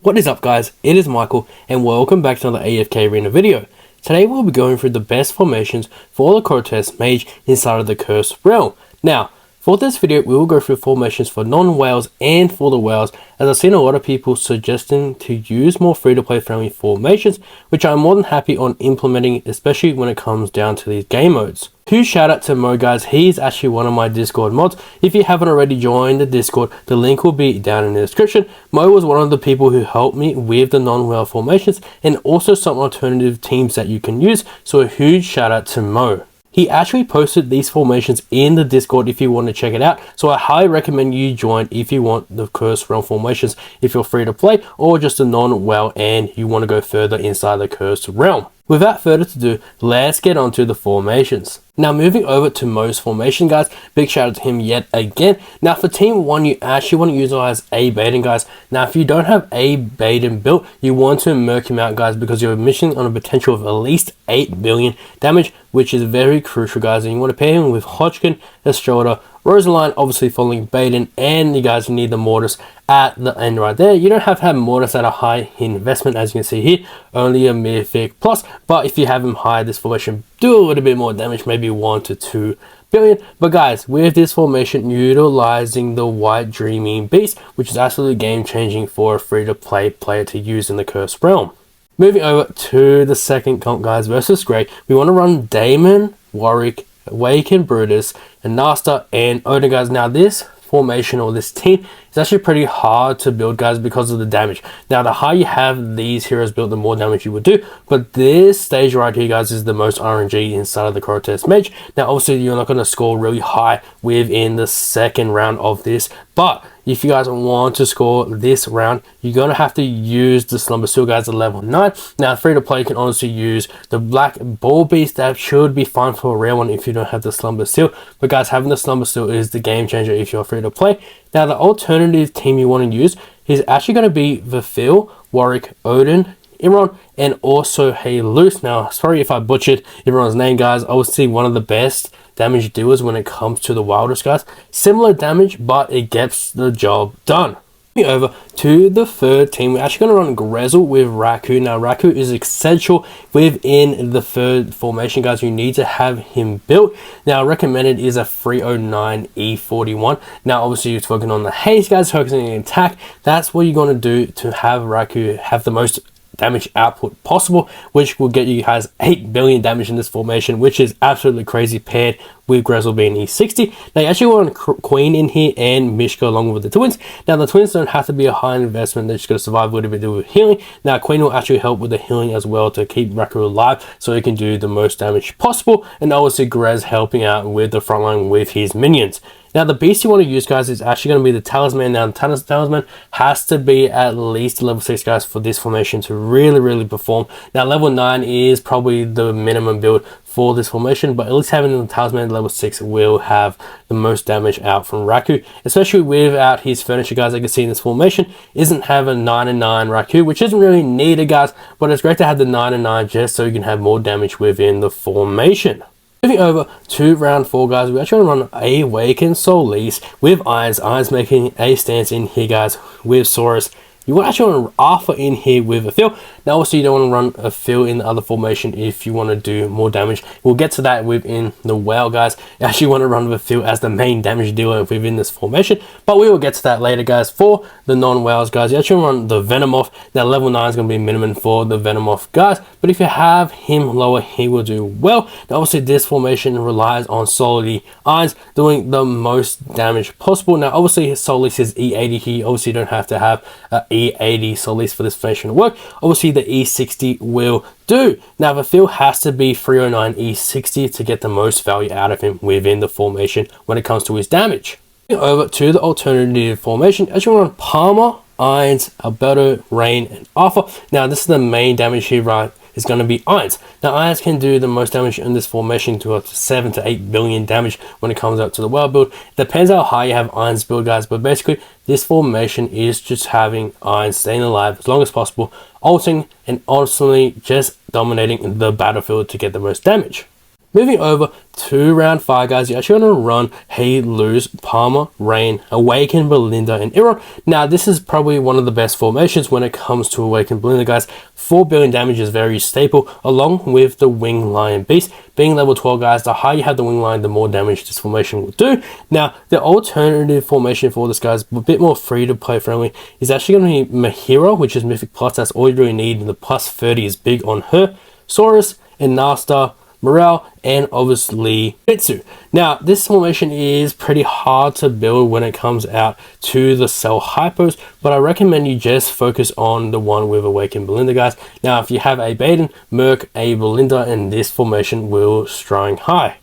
What is up guys, it is Michael and welcome back to another AFK Arena video. Today we'll be going through the best formations for the Grotesque Mage inside of the Cursed Realm. Now, for this video we will go through formations for non-whales and for the whales, as I've seen a lot of people suggesting to use more free-to-play friendly formations, which I'm more than happy on implementing, especially when it comes down to these game modes. Huge shout out to Mo guys, he's actually one of my Discord mods. If you haven't already joined the Discord, the link will be down in the description. Mo was one of the people who helped me with the non-whale formations and also some alternative teams that you can use, so a huge shout out to Mo. He actually posted these formations in the Discord if you want to check it out, so I highly recommend you join if you want the Cursed Realm formations, if you're free to play or just a non-whale and you want to go further inside the Cursed Realm. Without further ado, let's get on to the formations. Now moving over to Mo's formation guys, big shout out to him yet again. Now for team 1 you actually want to utilize A Baden guys. Now if you don't have A Baden built, you want to merc him out guys, because you're missing on a potential of at least 8 billion damage, which is very crucial guys, and you want to pair him with Hodgkin, Estrada, Rosaline, obviously following Baden, and you guys need the Mortis at the end right there. You don't have to have Mortis at a high investment, as you can see here, only a Mythic plus, but if you have him high, this formation do a little bit more damage, maybe 1 to 2 billion. But guys, with this formation utilizing the White Dreaming Beast, which is absolutely game changing for a free to play player to use in the Cursed Realm. Moving over to the second comp guys versus Grey, we want to run Damon, Warwick, Awaken Brutus, and Nasta and Odin guys. Now this formation or this team is actually pretty hard to build guys because of the damage. Now the higher you have these heroes built, the more damage you would do, but this stage right here guys is the most RNG inside of the Grotesque Mage. Now obviously you're not going to score really high within the second round of this, but if you guys want to score this round, you're going to have to use the Slumber Seal guys at level 9. Now free to play, you can honestly use the Black Ball Beast. That should be fine for a rare one if you don't have the Slumber Seal, but guys, having the Slumber Seal is the game changer if you're free to play. Now the alternative team you want to use is actually going to be the Phil, Warwick, Odin, Imran, and also Halus. Now sorry if I butchered everyone's name guys, I would see one of the best damage dealers when it comes to the Wildest guys. Similar damage, but it gets the job done. Moving over to the third team, we're actually going to run Grezel with Raku. Now Raku is essential within the third formation guys, you need to have him built. Now recommended is a 309 E41. Now obviously you're focusing on the haste guys, focusing on attack. That's what you're going to do to have Raku have the most damage output possible, which will get you guys 8 billion damage in this formation, which is absolutely crazy paired with Grezel being E60. Now you actually want Queen in here and Mishka along with the twins. Now the twins don't have to be a high investment, they're just going to survive a little bit with healing. Now Queen will actually help with the healing as well to keep Raku alive so he can do the most damage possible, and obviously Grez helping out with the front line with his minions. Now the beast you want to use guys is actually going to be the Talisman. Now the Talisman has to be at least level 6 guys for this formation to really perform. Now level 9 is probably the minimum build for this formation, but at least having the Talisman level 6 will have the most damage out from Raku, especially without his furniture guys. I can see in this formation isn't having 9 and 9 Raku, which isn't really needed guys, but it's great to have the 9 and 9 just so you can have more damage within the formation. Moving over to round 4 guys, we actually want to run Awaken Solis with Irons making a stance in here guys with Saurus. You actually want to Arthur in here with a Phil. Now obviously you don't want to run a Phil in the other formation if you want to do more damage. We'll get to that within the whale guys. You actually want to run with Phil as the main damage dealer within this formation, but we will get to that later guys. For the non-whales guys, you actually run the Venomoth. Now level 9 is going to be minimum for the Venomoth guys, but if you have him lower, he will do well. Now obviously this formation relies on solely Irons doing the most damage possible. Now obviously his Solis is E80 here, obviously you don't have to have E80 Solis for this formation to work. Obviously the E60 will do. Now the field has to be 309 E60 to get the most value out of him within the formation when it comes to his damage. Over to the alternative formation, as you run Palmer, Irons, Alberto, Rain, and Arthur. Now this is the main damage here, right? Is going to be Irons. Now Irons can do the most damage in this formation to up to 7 to 8 billion damage when it comes out to the well build. It depends how high you have Irons build guys, but basically this formation is just having Irons staying alive as long as possible, ulting and ultimately just dominating the battlefield to get the most damage. Moving over to round 5, guys, you're actually going to run Hey Luz, Palmer, Rain, Awaken, Belinda, and Iron. Now, this is probably one of the best formations when it comes to Awaken Belinda, guys. 4 billion damage is very staple, along with the Wing Lion Beast. Being level 12, guys, the higher you have the Wing Lion, the more damage this formation will do. Now, the alternative formation for this, guys, a bit more free to play friendly, is actually going to be Mahira, which is Mythic Plus. That's all you really need, and the plus 30 is big on her. Saurus, and Nasta, Morale, and obviously Mitsu. Now, this formation is pretty hard to build when it comes out to the Cell Hypos, but I recommend you just focus on the one with Awaken Belinda, guys. Now, if you have a Baden, Merc, a Belinda, and this formation will strike high.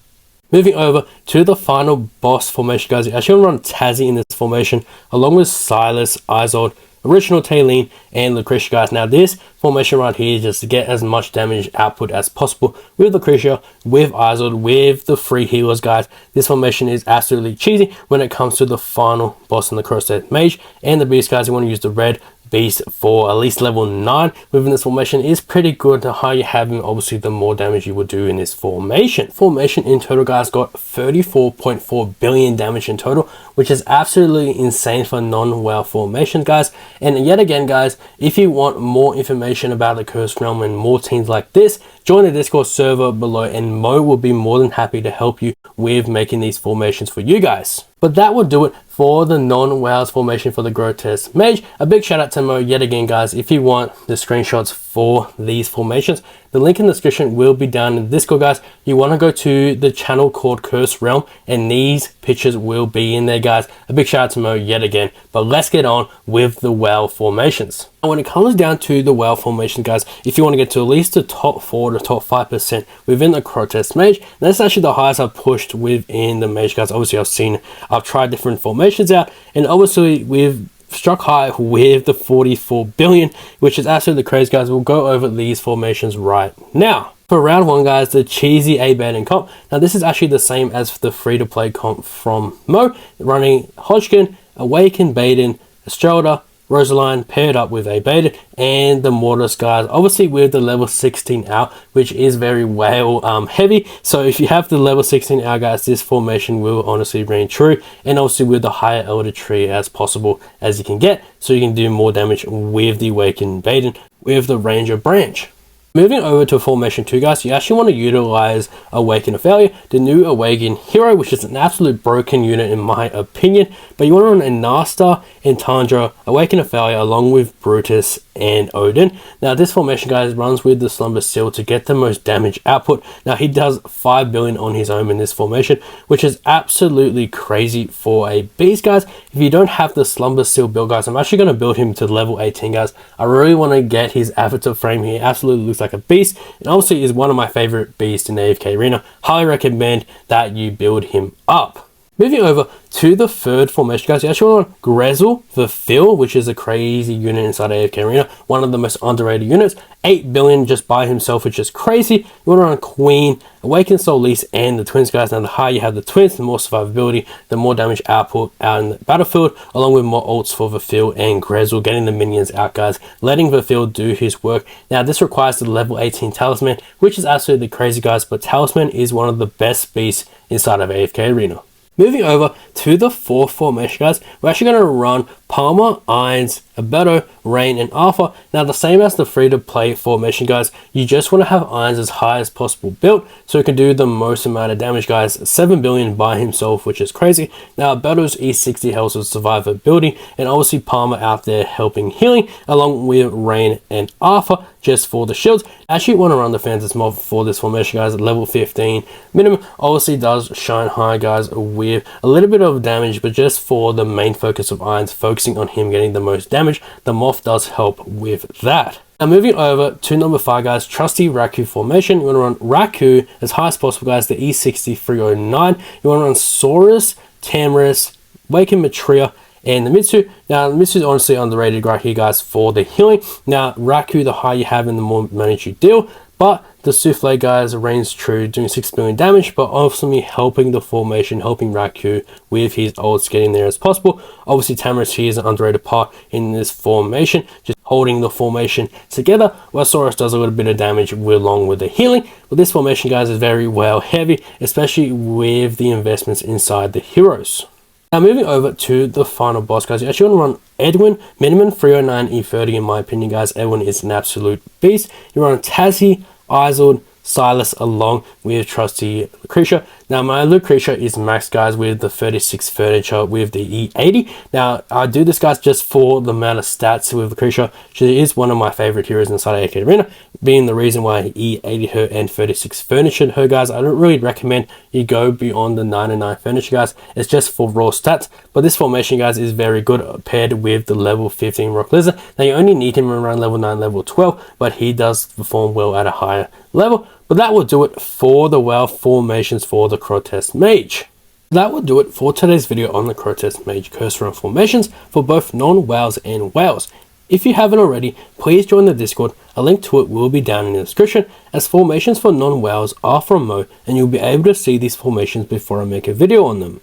Moving over to the final boss formation, guys, you actually run Tazzy in this formation, along with Silas, Isolde, Original Taylene, and Lucretia, guys. Now, this formation right here is just to get as much damage output as possible with Lucretia, with Isolde, with the free healers, guys. This formation is absolutely cheesy when it comes to the final boss in the Grotesque Mage and the Beast, guys. You want to use the red Beast for at least level 9 within this formation is pretty good. The higher you have him, obviously the more damage you will do in this formation. Formation in total, guys, got 34.4 billion damage in total, which is absolutely insane for non-WoW formations, guys. And yet again, guys, if you want more information about the Cursed Realm and more teams like this, join the Discord server below, and Mo will be more than happy to help you with making these formations for you guys. But that will do it for the non-WoWs formation for the Grotesque Mage. A big shout out to Mo yet again, guys. If you want the screenshots for these formations, the link in the description will be down in the Discord, guys. You want to go to the channel called Cursed Realm, and these pictures will be in there, guys. A big shout out to Mo yet again. But let's get on with the WoW formations. And when it comes down to the WoW formation, guys, if you want to get to at least the top 4 to top 5% within the Grotesque Mage, that's actually the highest I've pushed within the Mage, guys. Obviously, I've tried different formations out, and obviously we've struck high with the 44 billion, which is absolutely crazy, guys. We'll go over these formations right now. For round 1, guys, the cheesy A-Baden comp. Now, this is actually the same as the free-to-play comp from Mo, running Hodgkin, Awaken Baden, Estrelda, Rosaline paired up with a Baden, and the Mortis, guys, obviously with the level 16 out, which is very whale heavy. So if you have the level 16 out, guys, this formation will honestly reign true, and obviously with the higher Elder Tree as possible as you can get, so you can do more damage with the Awakened Baden with the Ranger branch. Moving over to Formation 2, guys, you actually want to utilize Awaken Ophelia, the new Awaken hero, which is an absolute broken unit in my opinion. But you want to run a Nasta and Tundra, Awaken Ophelia, along with Brutus and Odin. Now, this formation, guys, runs with the Slumber Seal to get the most damage output. Now, he does 5 billion on his own in this formation, which is absolutely crazy for a beast, guys. If you don't have the Slumber Seal build, guys, I'm actually going to build him to level 18, guys. I really want to get his avatar frame here. Absolutely looks like a beast, and obviously is one of my favorite beasts in AFK Arena. Highly recommend that you build him up. Moving over to the third formation, guys, you actually want Grezel, the Phil, which is a crazy unit inside AFK Arena, one of the most underrated units. 8 billion just by himself, which is crazy. You want to run Queen, Awaken Solis, and the Twins, guys. Now, the higher you have the Twins, the more survivability, the more damage output out in the battlefield, along with more ults for the Phil and Grezel, getting the minions out, guys, letting the Phil do his work. Now, this requires the level 18 Talisman, which is absolutely crazy, guys, but Talisman is one of the best beasts inside of AFK Arena. Moving over to the fourth formation, guys, we're actually going to run Palmer, Irons, Alberto, Rain, and Alpha. Now, the same as the free-to-play formation, guys, you just want to have Irons as high as possible built so it can do the most amount of damage, guys. 7 billion by himself, which is crazy. Now, Alberto's E60 helps with survivability, and obviously Palmer out there helping healing, along with Rain and Alpha just for the shields. Actually, want to run the Phantasm mob for this formation, guys, at level 15 minimum. Obviously does shine high, guys, with a little bit of damage, but just for the main focus of Irons, focusing on him getting the most damage, the Moth does help with that. Now, moving over to number 5, guys, Trusty Raku formation. You want to run Raku as high as possible, guys, the E60 309. You want to run Saurus, Tamris, Waken Matria, and the Mitsu. Now, the Mitsu is honestly underrated right here, guys, for the healing. Now, Raku, the higher you have and the more damage you deal, But the Souffle guys reigns true, doing 6 million damage, but ultimately helping the formation, helping Raku with his ults getting there as possible. Obviously Tamarisk here is an underrated part in this formation, just holding the formation together, while Saurus does a little bit of damage along with the healing. But this formation, guys, is very well heavy, especially with the investments inside the heroes. Now moving over to the final boss, guys, you actually want to run Edwin, minimum 309 E30 in my opinion, guys. Edwin is an absolute beast. You run Tazzy, Isolde, Silas along with trusty Lucretia. Now my Lucretia is maxed, guys, with the 36 furniture with the E80. Now I do this, guys, just for the amount of stats with Lucretia. She is one of my favorite heroes inside AFK Arena, being the reason why I E80 her and 36 furniture her, guys. I don't really recommend you go beyond the 99 furniture, guys. It's just for raw stats. But this formation, guys, is very good paired with the level 15 Rock Lizard. Now you only need him around level 9, level 12, but he does perform well at a higher level. But that will do it for the WoW formations for the Grotesque Mage. That will do it for today's video on the Grotesque Mage curse run formations for both non-WoWs and WoWs. If you haven't already, please join the Discord. A link to it will be down in the description, as formations for non-WoWs are from Mo, and you'll be able to see these formations before I make a video on them.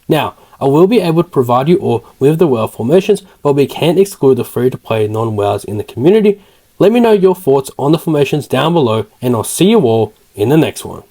Now, I will be able to provide you all with the WoW formations, but we can't exclude the free-to-play non-WoWs in the community. Let me know your thoughts on the formations down below, and I'll see you all in the next one.